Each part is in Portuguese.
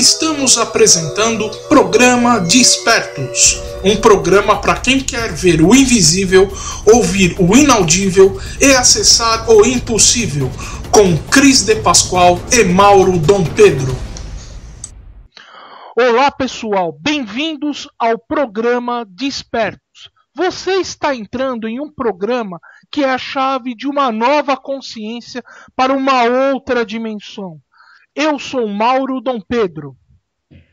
Estamos apresentando Programa Despertos, um programa para quem quer ver o invisível, ouvir o inaudível e acessar o impossível, com Cris de Pascoal e Mauro Dom Pedro. Olá pessoal, bem-vindos ao Programa Despertos. Você está entrando em um programa que é a chave de uma nova consciência para uma outra dimensão. Eu sou Mauro Dom Pedro.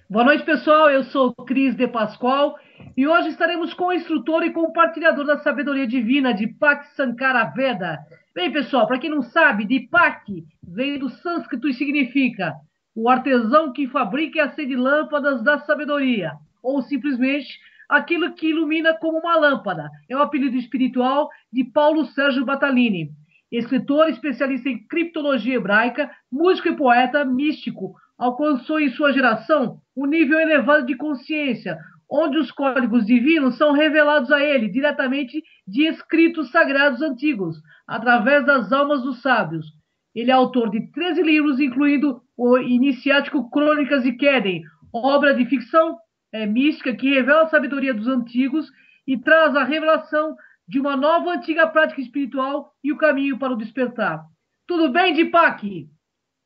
Boa noite, pessoal. Eu sou Cris de Pascoal e hoje estaremos com o instrutor e compartilhador da sabedoria divina, Deepak Sankara Veda. Bem, pessoal, para quem não sabe, Deepak vem do sânscrito e significa o artesão que fabrica e acende lâmpadas da sabedoria, ou simplesmente aquilo que ilumina como uma lâmpada. É o apelido espiritual de Paulo Sérgio Batalini. Escritor, especialista em criptologia hebraica, músico e poeta místico, alcançou em sua geração um nível elevado de consciência, onde os códigos divinos são revelados a ele diretamente de escritos sagrados antigos, através das almas dos sábios. Ele é autor de 13 livros, incluindo o iniciático Crônicas de Queden, obra de ficção mística que revela a sabedoria dos antigos e traz a revelação de uma nova antiga prática espiritual e o caminho para o despertar. Tudo bem, Deepak?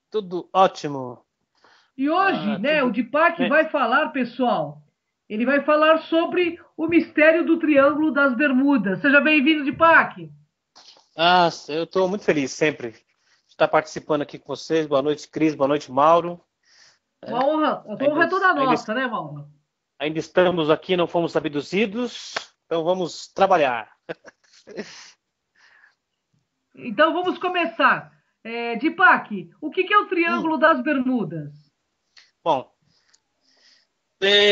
Tudo ótimo. E hoje, o Deepak vai falar, pessoal, ele vai falar sobre o mistério do Triângulo das Bermudas. Seja bem-vindo, Deepak. Eu estou muito feliz sempre de estar participando aqui com vocês. Boa noite, Cris. Boa noite, Mauro. Uma honra. A honra é toda nossa, né, Mauro? Ainda estamos aqui, não fomos abduzidos, então vamos trabalhar. Então vamos começar. Deepak, o que é o Triângulo das Bermudas? Bom,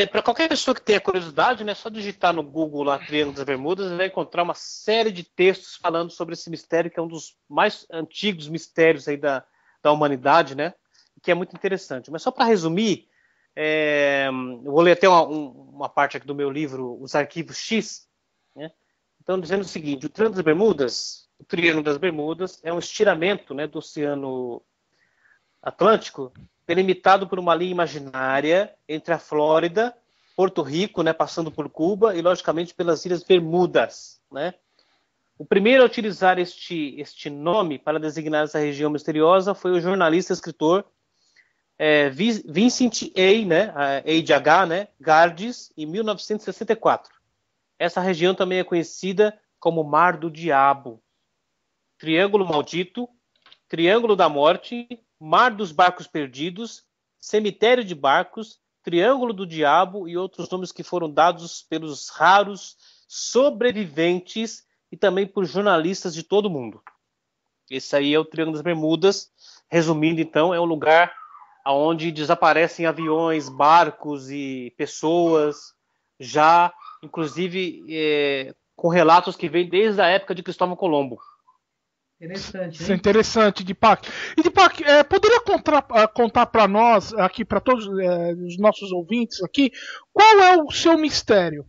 para qualquer pessoa que tenha curiosidade, né, só digitar no Google lá Triângulo das Bermudas, vai encontrar uma série de textos falando sobre esse mistério, que é um dos mais antigos mistérios aí da humanidade, né, que é muito interessante. Mas só para resumir, eu vou ler até uma parte aqui do meu livro, Os Arquivos X, né? Então, dizendo o seguinte: o Triângulo das Bermudas é um estiramento, né, do Oceano Atlântico, delimitado por uma linha imaginária entre a Flórida, Porto Rico, né, passando por Cuba e, logicamente, pelas Ilhas Bermudas, né? O primeiro a utilizar este nome para designar essa região misteriosa foi o jornalista e escritor Vincent A., né, A de H, né, Gardes, em 1964. Essa região também é conhecida como Mar do Diabo, Triângulo Maldito, Triângulo da Morte, Mar dos Barcos Perdidos, Cemitério de Barcos, Triângulo do Diabo e outros nomes que foram dados pelos raros sobreviventes e também por jornalistas de todo o mundo. Esse aí é o Triângulo das Bermudas. Resumindo, então, é um lugar onde desaparecem aviões, barcos e pessoas, já, inclusive, com relatos que vêm desde a época de Cristóvão Colombo. Interessante, Isso é interessante, Deepak. E Deepak, poderia contar para nós, aqui, para todos os nossos ouvintes aqui, qual é o seu mistério?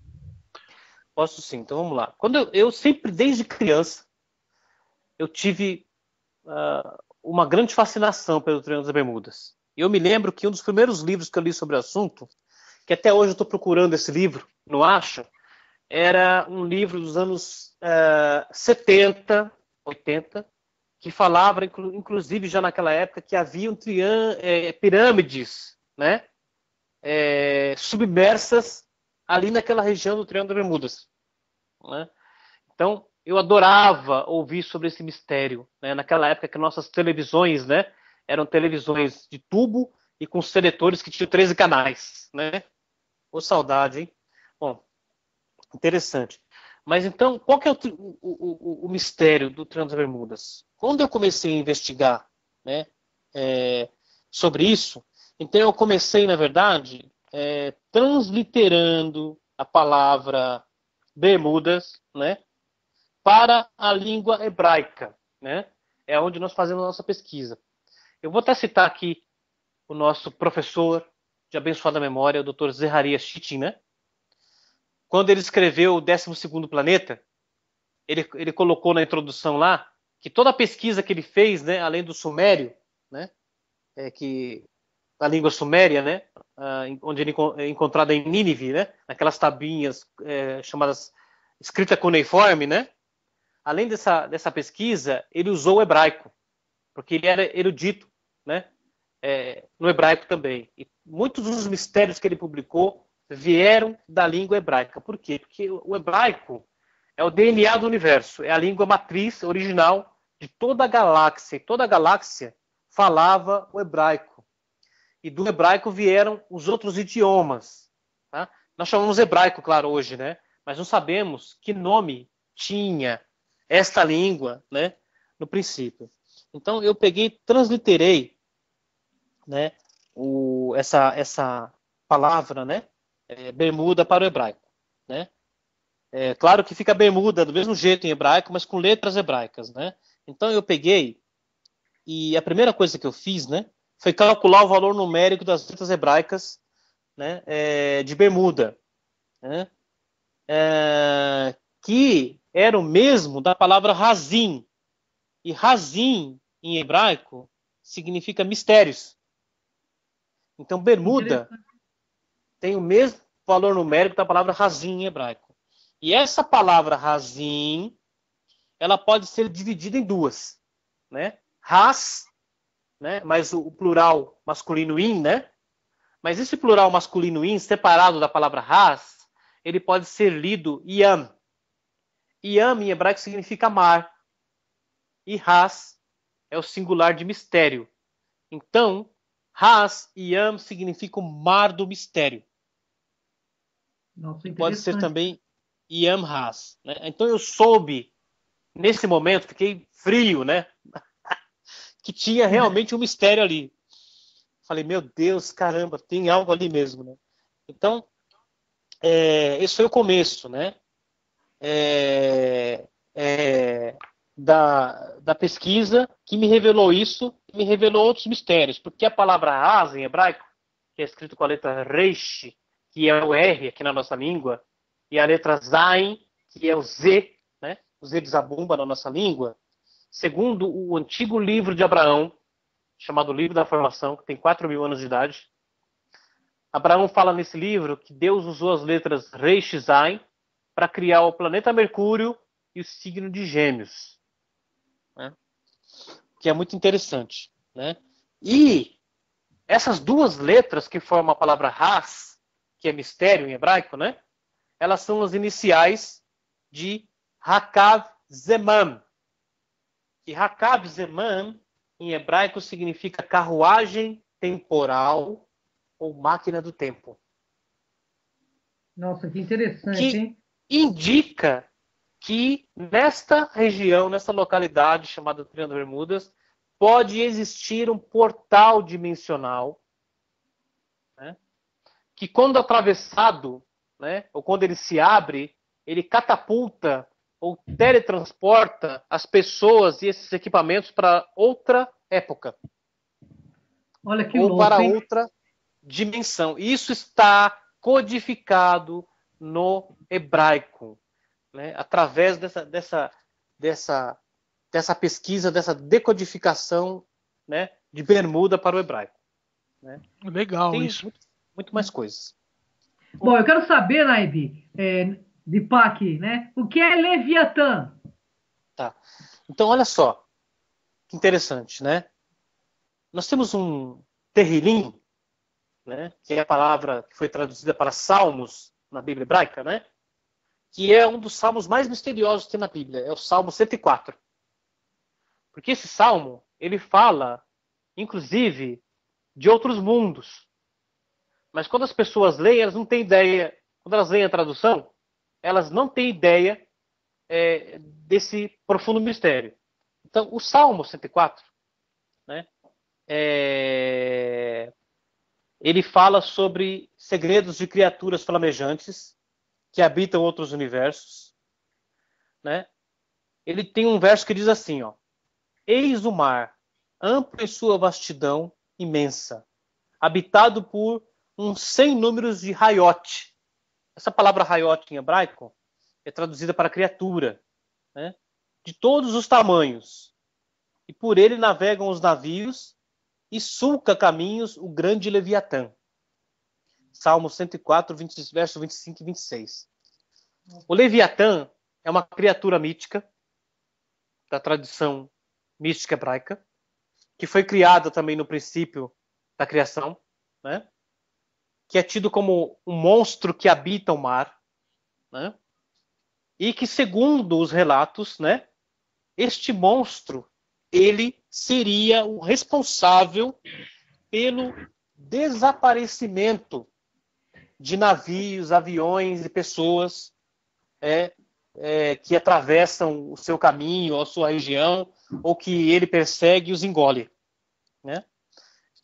Posso sim, então vamos lá. Quando eu sempre, desde criança, eu tive uma grande fascinação pelo Triângulo das Bermudas. Eu me lembro que um dos primeiros livros que eu li sobre o assunto, que até hoje eu estou procurando esse livro, não acho, era um livro dos anos 70, 80, que falava, inclusive já naquela época, que haviam pirâmides, né, submersas ali naquela região do Triângulo das Bermudas, né? Então, eu adorava ouvir sobre esse mistério, né? Naquela época que nossas televisões, né, eram televisões de tubo e com seletores que tinham 13 canais, né? Ô, saudade, hein? Bom, interessante. Mas então, qual que é o mistério do Triângulo das Bermudas? Quando eu comecei a investigar, né, sobre isso, então eu comecei, na verdade, transliterando a palavra Bermudas, né, para a língua hebraica, né? É onde nós fazemos a nossa pesquisa. Eu vou até citar aqui o nosso professor de abençoada memória, o Dr. Zeharia Sitchin, né? Quando ele escreveu o 12º Planeta, ele colocou na introdução lá que toda a pesquisa que ele fez, né, além do sumério, né, que da língua suméria, né? Onde ele é encontrado em Nínive, né? Naquelas tabuinhas chamadas escrita cuneiforme, né? Além dessa pesquisa, ele usou o hebraico, porque ele era erudito, né? No hebraico também. E muitos dos mistérios que ele publicou vieram da língua hebraica. Por quê? Porque o hebraico é o DNA do universo, é a língua matriz original de toda a galáxia. E toda a galáxia falava o hebraico. E do hebraico vieram os outros idiomas. Tá? Nós chamamos hebraico, claro, hoje, né? Mas não sabemos que nome tinha esta língua, né, no princípio. Então, eu transliterei, né, essa palavra, né, bermuda para o hebraico. Né? Claro que fica bermuda do mesmo jeito em hebraico, mas com letras hebraicas. Né? Então, eu peguei e a primeira coisa que eu fiz, né, foi calcular o valor numérico das letras hebraicas, né, de bermuda, né, que era o mesmo da palavra razim. E razim, em hebraico, significa mistérios. Então, bermuda tem o mesmo valor numérico da palavra razim em hebraico. E essa palavra razim, ela pode ser dividida em duas. Né? Ras, né? Mas o plural masculino in, né? Mas esse plural masculino in, separado da palavra ras, ele pode ser lido yam. Yam em hebraico significa mar. E ras é o singular de mistério. Então, ras e yam significam mar do mistério. Nossa, pode ser também yam ras. Né? Então eu soube, nesse momento, fiquei frio, né? Que tinha realmente um mistério ali. Falei, meu Deus, caramba, tem algo ali mesmo. Né? Então, esse foi o começo, né? Da pesquisa que me revelou isso, me revelou outros mistérios, porque a palavra asa em hebraico, que é escrito com a letra reish, que é o R aqui na nossa língua, e a letra zain, que é o Z, né? O Z de zabumba na nossa língua, segundo o antigo livro de Abraão, chamado Livro da Formação, que tem 4.000 anos de idade, Abraão fala nesse livro que Deus usou as letras reish e zain para criar o planeta Mercúrio e o signo de Gêmeos. Né? Que é muito interessante. Né? E essas duas letras que formam a palavra Ras, que é mistério em hebraico, né? Elas são as iniciais de Hakav Zeman. E Hakav Zeman, em hebraico, significa carruagem temporal ou máquina do tempo. Nossa, que interessante, que hein? Indica que nesta região, nessa localidade chamada Triângulo das Bermudas, pode existir um portal dimensional, né, que quando atravessado, né, ou quando ele se abre, ele catapulta ou teletransporta as pessoas e esses equipamentos para outra época. Olha que ou louco, para hein? outra dimensão. Isso está codificado no hebraico, né, através dessa pesquisa, dessa decodificação, né, de bermuda para o hebraico. Né. Legal Tem isso. muito mais coisas. Bom, eu quero saber, Naib, de Pac, né? O que é Leviatã? Tá. Então, olha só, que interessante, né? Nós temos um Terrilim, né, que é a palavra que foi traduzida para Salmos na Bíblia hebraica, né? Que é um dos salmos mais misteriosos que tem na Bíblia, é o Salmo 104. Porque esse salmo, ele fala, inclusive, de outros mundos. Mas quando as pessoas leem, elas não têm ideia, quando elas leem a tradução, elas não têm ideia desse profundo mistério. Então, o Salmo 104, né, ele fala sobre segredos de criaturas flamejantes que habitam outros universos. Né? Ele tem um verso que diz assim, ó: eis o mar, amplo em sua vastidão imensa, habitado por uns 100 números de Hayot. Essa palavra Hayot em hebraico é traduzida para criatura, né? De todos os tamanhos. E por ele navegam os navios e sulca caminhos o grande Leviatã. Salmo 104, verso 25 e 26. O Leviatã é uma criatura mítica da tradição mística hebraica, que foi criada também no princípio da criação, né? Que é tido como um monstro que habita o mar, né? E que, segundo os relatos, né, este monstro, ele seria o responsável pelo desaparecimento de navios, aviões e pessoas que atravessam o seu caminho, a sua região, ou que ele persegue e os engole, né?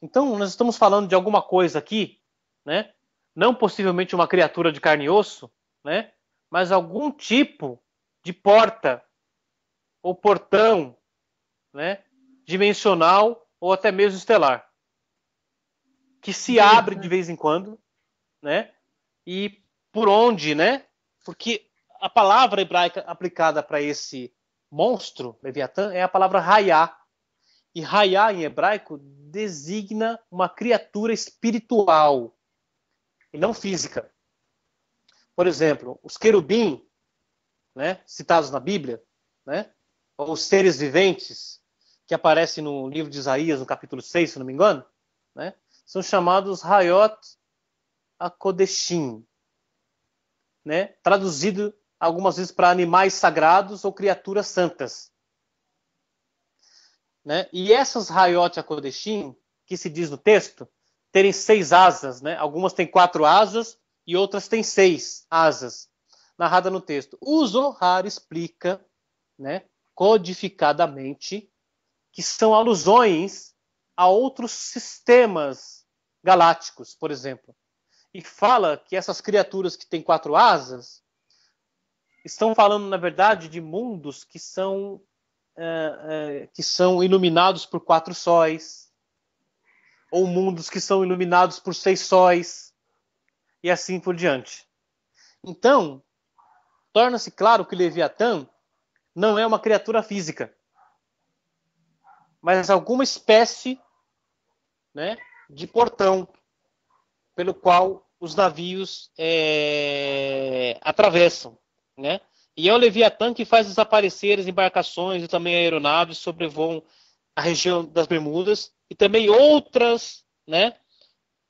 Então, nós estamos falando de alguma coisa aqui, né? Não possivelmente uma criatura de carne e osso, né? Mas algum tipo de porta ou portão, né? Dimensional ou até mesmo estelar, que se abre de vez em quando, né? E por onde, né? Porque a palavra hebraica aplicada para esse monstro, Leviatã, é a palavra Hayá. E Hayá, em hebraico, designa uma criatura espiritual e não física. Por exemplo, os querubim, né, citados na Bíblia, né, ou os seres viventes, que aparecem no livro de Isaías, no capítulo 6, se não me engano, né, são chamados Hayot HaKodeshim, né, traduzido algumas vezes para animais sagrados ou criaturas santas. Né? E essas Hayot HaKodeshim, que se diz no texto, terem 6 asas, né? Algumas têm 4 asas e outras têm 6 asas, narrada no texto. O Zohar explica, né, codificadamente, que são alusões a outros sistemas galácticos, por exemplo. E fala que essas criaturas que têm 4 asas estão falando, na verdade, de mundos que são iluminados por 4 sóis, ou mundos que são iluminados por 6 sóis, e assim por diante. Então, torna-se claro que Leviatã não é uma criatura física, mas alguma espécie, né, de portão pelo qual os navios atravessam, né? E é o Leviatã que faz desaparecer as embarcações e também aeronaves sobrevoam a região das Bermudas e também outras, né,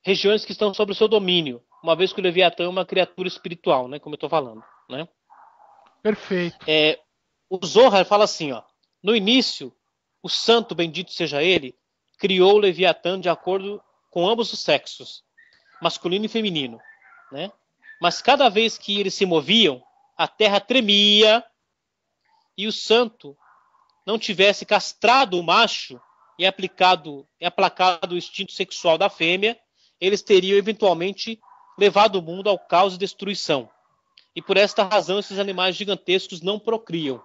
regiões que estão sob o seu domínio, uma vez que o Leviatã é uma criatura espiritual, né, como eu estou falando, né? Perfeito. O Zohar fala assim, ó, no início, o santo, bendito seja ele, criou o Leviatã de acordo com ambos os sexos, masculino e feminino, né? Mas cada vez que eles se moviam, a terra tremia e o santo não tivesse castrado o macho e aplacado o instinto sexual da fêmea, eles teriam eventualmente levado o mundo ao caos e destruição. E por esta razão esses animais gigantescos não procriam.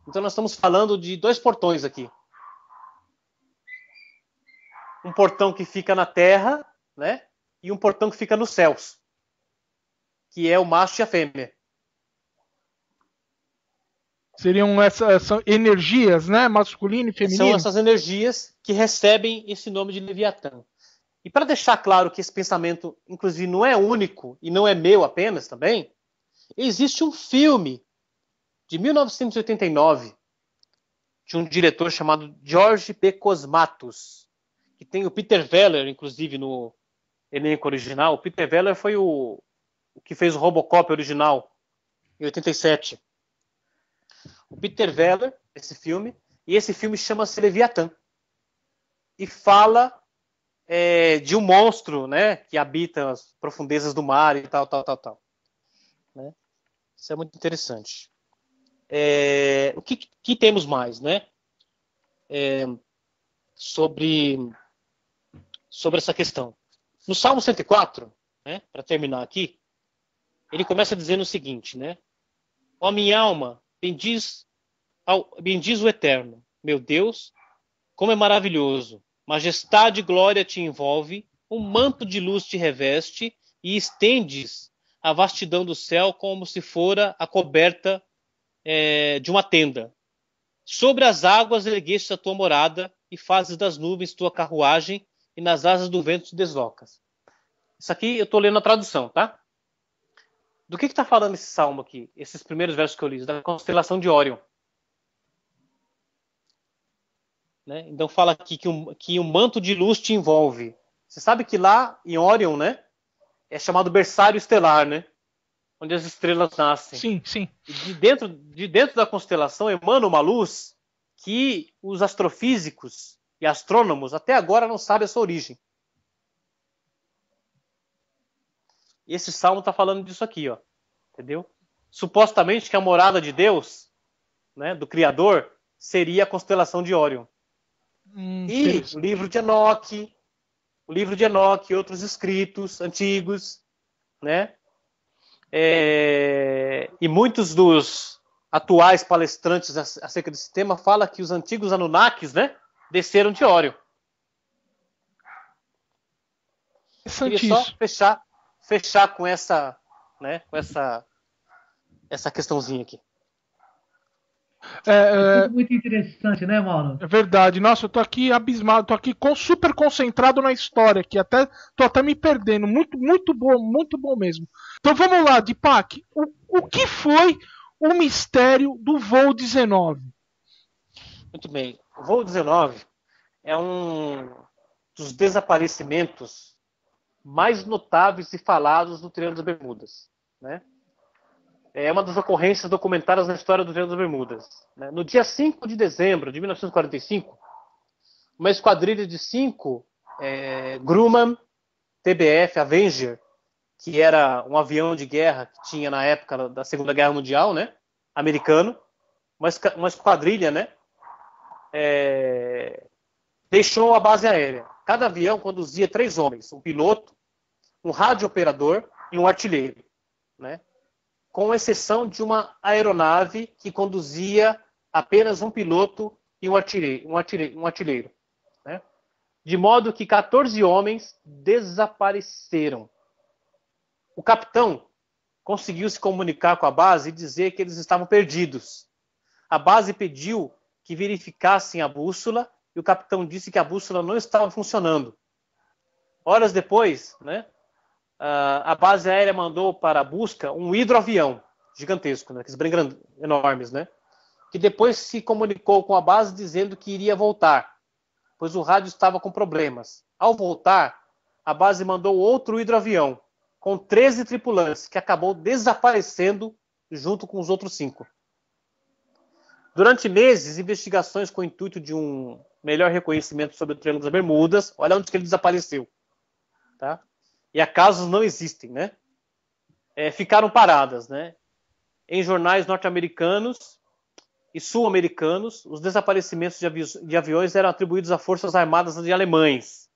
Então nós estamos falando de 2 portões aqui. Um portão que fica na terra, né? E um portão que fica nos céus, que é o macho e a fêmea. Seriam essas energias, né? Masculino e feminino. São essas energias que recebem esse nome de Leviatã. E para deixar claro que esse pensamento, inclusive, não é único e não é meu apenas também, existe um filme de 1989 de um diretor chamado George P. Cosmatos, que tem o Peter Weller, inclusive, no elenco original. O Peter Weller foi o que fez o Robocop original, em 87. O Peter Weller, esse filme, e esse filme chama-se Leviatã. E fala de um monstro, né, que habita as profundezas do mar e tal. Né? Isso é muito interessante. O que temos mais, né? Sobre essa questão. No Salmo 104, né, para terminar aqui, ele começa dizendo o seguinte, né? Ó minha alma, bendiz o Eterno, meu Deus, como é maravilhoso. Majestade e glória te envolve, um manto de luz te reveste e estendes a vastidão do céu como se fora a coberta de uma tenda. Sobre as águas ergueste a tua morada e fazes das nuvens tua carruagem, e nas asas do vento te deslocas. Isso aqui eu estou lendo a tradução, tá? Do que está falando esse salmo aqui? Esses primeiros versos que eu li, da constelação de Órion. Né? Então fala aqui que um manto de luz te envolve. Você sabe que lá em Órion, né, é chamado berçário estelar, né? Onde as estrelas nascem. Sim, sim. E de dentro da constelação emana uma luz que os astrofísicos e astrônomos até agora não sabem a sua origem. Esse salmo está falando disso aqui, ó. Entendeu? Supostamente que a morada de Deus, né, do Criador, seria a constelação de Órion. E o livro de Enoque e outros escritos antigos, né? E muitos dos atuais palestrantes acerca desse tema falam que os antigos Anunnakis, né, desceram de Órion. Queria só fechar com essa, né, com essa questãozinha aqui. Muito interessante, né, Mauro? É verdade. Nossa, eu tô aqui abismado, tô aqui super concentrado na história, que tô até me perdendo. Muito bom mesmo. Então vamos lá, Deepak. O que foi o mistério do voo 19? Muito bem. O voo 19 é um dos desaparecimentos mais notáveis e falados do Triângulo das Bermudas, né? É uma das ocorrências documentadas na história do Triângulo das Bermudas. Né? No dia 5 de dezembro de 1945, uma esquadrilha de 5 Grumman TBF Avenger, que era um avião de guerra que tinha na época da Segunda Guerra Mundial, né, americano, uma esquadrilha, né, deixou a base aérea. Cada avião conduzia 3 homens, um piloto, um radiooperador e um artilheiro, né? Com exceção de uma aeronave que conduzia apenas um piloto e um artilheiro, né? De modo que 14 homens desapareceram. O capitão conseguiu se comunicar com a base e dizer que eles estavam perdidos. A base pediu que verificassem a bússola e o capitão disse que a bússola não estava funcionando. Horas depois, né, a base aérea mandou para a busca um hidroavião gigantesco, né, aqueles bem enormes, né, que depois se comunicou com a base dizendo que iria voltar, pois o rádio estava com problemas. Ao voltar, a base mandou outro hidroavião com 13 tripulantes, que acabou desaparecendo junto com os outros 5. Durante meses, investigações com o intuito de um melhor reconhecimento sobre o Triângulo das Bermudas, olha onde que ele desapareceu. Tá? E acasos não existem, né? Ficaram paradas, né? Em jornais norte-americanos e sul-americanos, os desaparecimentos de aviões eram atribuídos a forças armadas de alemães.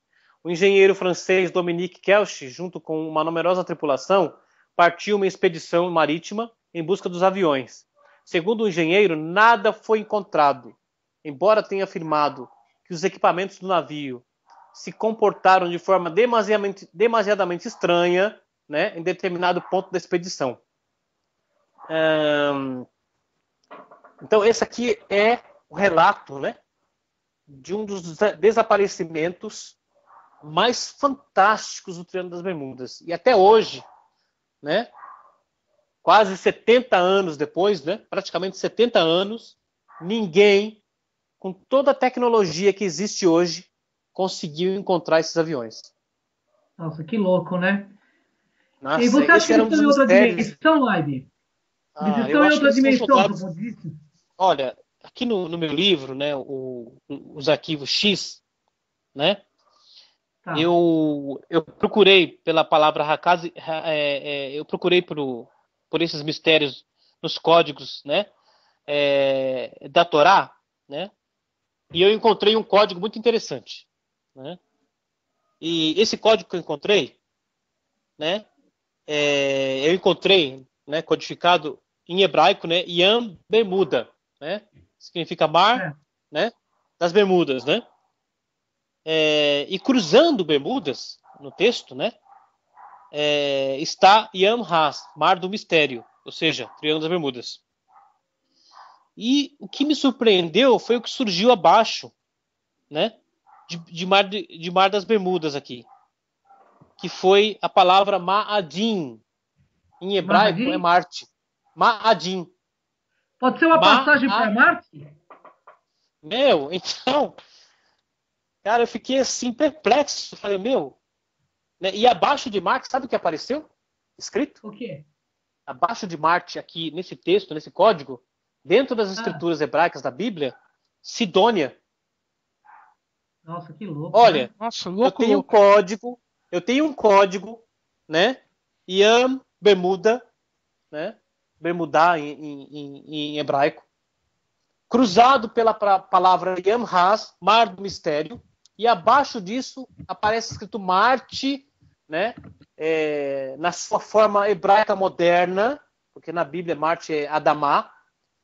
O engenheiro francês Dominique Kelch, junto com uma numerosa tripulação, partiu uma expedição marítima em busca dos aviões. Segundo o engenheiro, nada foi encontrado, embora tenha afirmado que os equipamentos do navio se comportaram de forma demasiadamente estranha, né, em determinado ponto da expedição. Então, esse aqui é o relato, né, de um dos desaparecimentos mais fantásticos do Triângulo das Bermudas. E até hoje, né, quase 70 anos depois, né, praticamente 70 anos, ninguém, com toda a tecnologia que existe hoje, conseguiu encontrar esses aviões. Nossa, que louco, né? Nossa, e você acha que eles estão em outra dimensão, Live? Eles estão em outra dimensão, como disse? Olha, aqui no meu livro, né, os arquivos X, né, tá. eu procurei pela palavra Hakazi, eu procurei por esses mistérios nos códigos, né, da Torá, né, e eu encontrei um código muito interessante, né, e esse código que eu encontrei, né, eu encontrei, né, codificado em hebraico, né, Yam Bermuda, né, significa mar, né, das Bermudas, né, e cruzando Bermudas no texto, né, está Yam Has, mar do mistério, ou seja, Triângulo das Bermudas. E o que me surpreendeu foi o que surgiu abaixo, né? De Mar das Bermudas aqui, que foi a palavra Ma'adim. Em hebraico Ma'adim? é Marte. Ma'adim. Pode ser uma passagem para Marte? Meu, então, cara, eu fiquei assim perplexo. Falei, meu, né? E abaixo de Marte, sabe o que apareceu? Escrito? O quê? Abaixo de Marte, aqui nesse texto, nesse código, dentro das escrituras hebraicas da Bíblia, Sidônia. Nossa, que louco. Olha, né? Nossa, eu louco, tenho um código, né? Yam Bermuda, né? Bermudá em hebraico, cruzado pela palavra Yam Has, Mar do Mistério, e abaixo disso aparece escrito Marte, né? Na sua forma hebraica moderna, porque na Bíblia Marte é Adamá,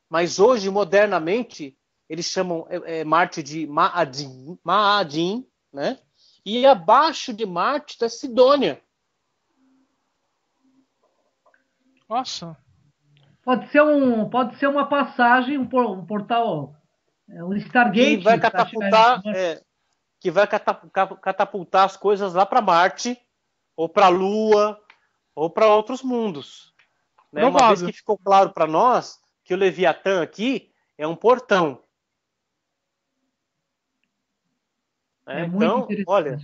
mas hoje, modernamente, eles chamam Marte de Ma'adim, né? E abaixo de Marte está Sidônia. Nossa. Pode ser uma passagem, um portal, um Stargate. Que vai catapultar as coisas lá para Marte, ou para a Lua, ou para outros mundos. Né? Uma vez que ficou claro para nós que o Leviatã aqui é um portão. Então, olha,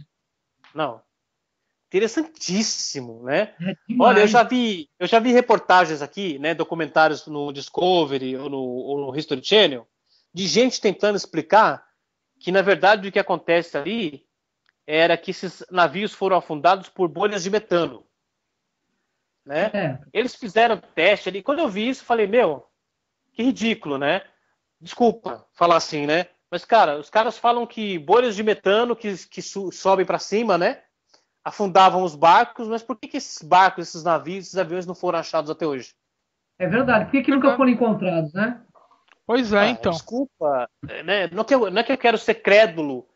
interessantíssimo, né? Olha, eu já vi reportagens aqui, né, documentários no Discovery ou no History Channel, de gente tentando explicar que, na verdade, o que acontece ali era que esses navios foram afundados por bolhas de metano. Né? Eles fizeram teste ali. Quando eu vi isso, eu falei, meu, que ridículo, né? Desculpa falar assim, né? Mas, cara, os caras falam que bolhas de metano que sobem para cima, né? Afundavam os barcos, mas por que esses barcos, esses navios, esses aviões não foram achados até hoje? É verdade. Por que nunca foram encontrados, né? Pois é, então. Desculpa, né? Não é que eu quero ser crédulo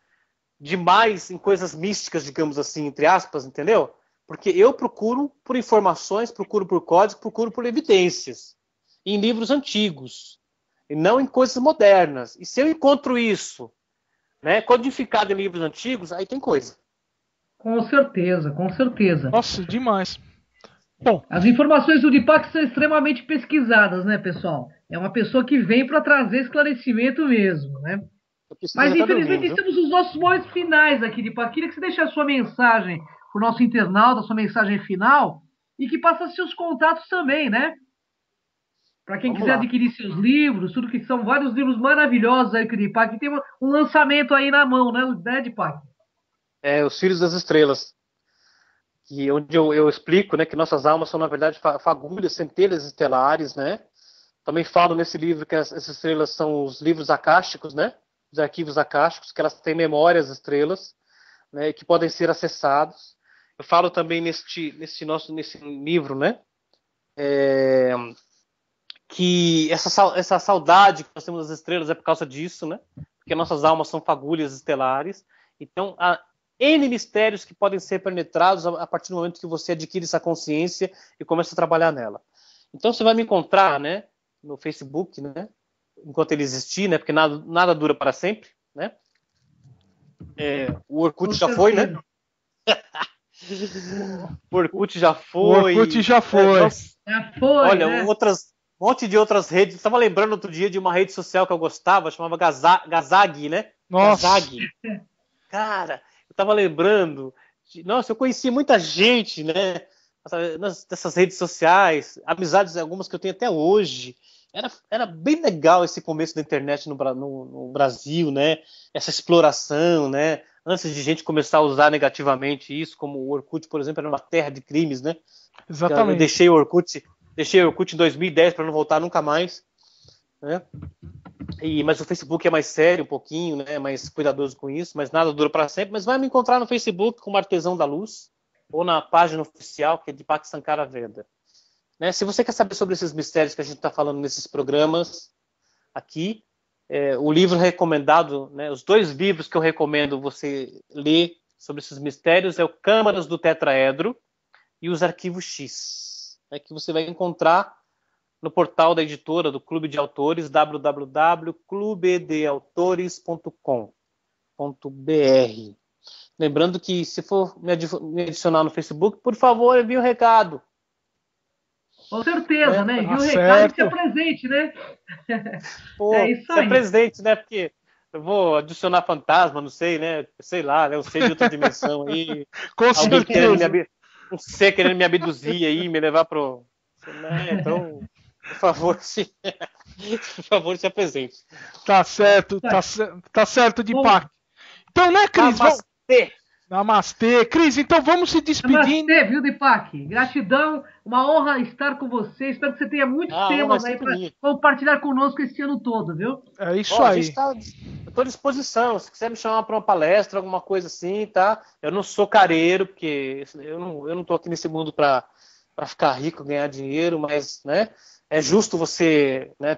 demais em coisas místicas, digamos assim, entre aspas, entendeu? Porque eu procuro por informações, procuro por códigos, procuro por evidências. Em livros antigos. E não em coisas modernas. E se eu encontro isso, né, codificado em livros antigos, aí tem coisa. Com certeza, com certeza. Nossa, demais. Bom, as informações do Deepak são extremamente pesquisadas, né, pessoal? É uma pessoa que vem para trazer esclarecimento mesmo, né? Mas infelizmente temos os nossos momentos finais aqui, Deepak. Queria que você deixasse a sua mensagem para o nosso internauta, a sua mensagem final, e que passasse seus contatos também, né? Para quem quiser adquirir seus livros, tudo que são vários livros maravilhosos aí que o Deepak tem um lançamento aí na mão, né, Deepak? Os Filhos das Estrelas. Onde eu explico, né, que nossas almas são, na verdade, fagulhas, centelhas estelares, né? Também falo nesse livro que essas estrelas são os livros acásticos, né? Os arquivos acásticos, que elas têm memórias estrelas, né, que podem ser acessados. Eu falo também nesse livro, né? Que essa saudade que nós temos das estrelas é por causa disso, né? Porque nossas almas são fagulhas estelares. Então, há N mistérios que podem ser penetrados a partir do momento que você adquire essa consciência e começa a trabalhar nela. Então, você vai me encontrar, né, no Facebook, né? Enquanto ele existir, né? Porque nada dura para sempre, né? O Orkut já foi, né? O Orkut já foi. Já foi. Olha, né? Um monte de outras redes. Estava lembrando outro dia de uma rede social que eu gostava, chamava Gazag, né? Nossa. Gazag. Cara, eu estava lembrando. Nossa, eu conheci muita gente, né? Dessas redes sociais, amizades algumas que eu tenho até hoje. Era bem legal esse começo da internet no Brasil, né? Essa exploração, né? Antes de gente começar a usar negativamente isso, como o Orkut, por exemplo, era uma terra de crimes, né? Exatamente. Eu deixei o Orkut em 2010 para não voltar nunca mais, né? Mas o Facebook é mais sério um pouquinho, né? Mais cuidadoso com isso, mas nada dura para sempre. Mas vai me encontrar no Facebook como Artesão da Luz ou na página oficial que é Deepak Sankara Veda. Né? Se você quer saber sobre esses mistérios que a gente está falando nesses programas aqui, o livro recomendado, né? Os 2 livros que eu recomendo você ler sobre esses mistérios é o Câmaras do Tetraedro e os Arquivos X, que você vai encontrar no portal da editora do Clube de Autores, www.clubedeautores.com. Lembrando que se for me adicionar no Facebook, por favor, envie um recado. Com certeza, né? Envie um recado certo. e se apresente, né? Pô, É isso aí. se presente, né? Porque eu vou adicionar fantasma, não sei, né? Sei lá, né? Eu sei de outra dimensão aí. Com Alguém querendo certeza. um ser querendo me abduzir aí, me levar pro... Né? Então, por favor, se apresente. Tá certo, tá certo, Deepak. Então, né, Cris? Namastê. Namastê. Cris, então vamos se despedindo. Namastê, viu, Deepak? Gratidão, uma honra estar com você. Espero que você tenha muitos temas aí para compartilhar conosco esse ano todo, viu? É isso aí. Eu estou à disposição. Se quiser me chamar para uma palestra, alguma coisa assim, tá? Eu não sou careiro, porque eu não estou aqui nesse mundo para ficar rico, ganhar dinheiro, mas, né? É justo você, né,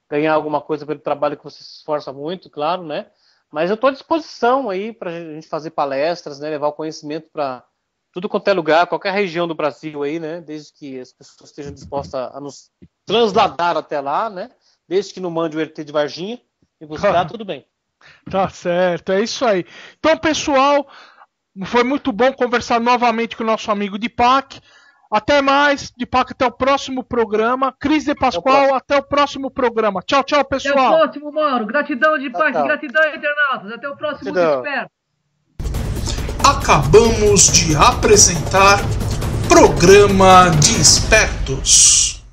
ganhar alguma coisa pelo trabalho que você se esforça muito, claro, né? Mas eu estou à disposição aí para a gente fazer palestras, né, levar o conhecimento para tudo quanto é lugar, qualquer região do Brasil aí, né? Desde que as pessoas estejam dispostas a nos transladar até lá, né? Desde que não mande o ET de Varginha e buscar, tudo bem. Tá certo, é isso aí. Então, pessoal, foi muito bom conversar novamente com o nosso amigo Deepak. Até mais, Deepak, até o próximo programa. Cris de Pascoal, até o próximo programa. Tchau, tchau, pessoal. Até o próximo, Mauro. Gratidão, Deepak, gratidão, internautas. Até o próximo Desperto. Acabamos de apresentar Programa Despertos.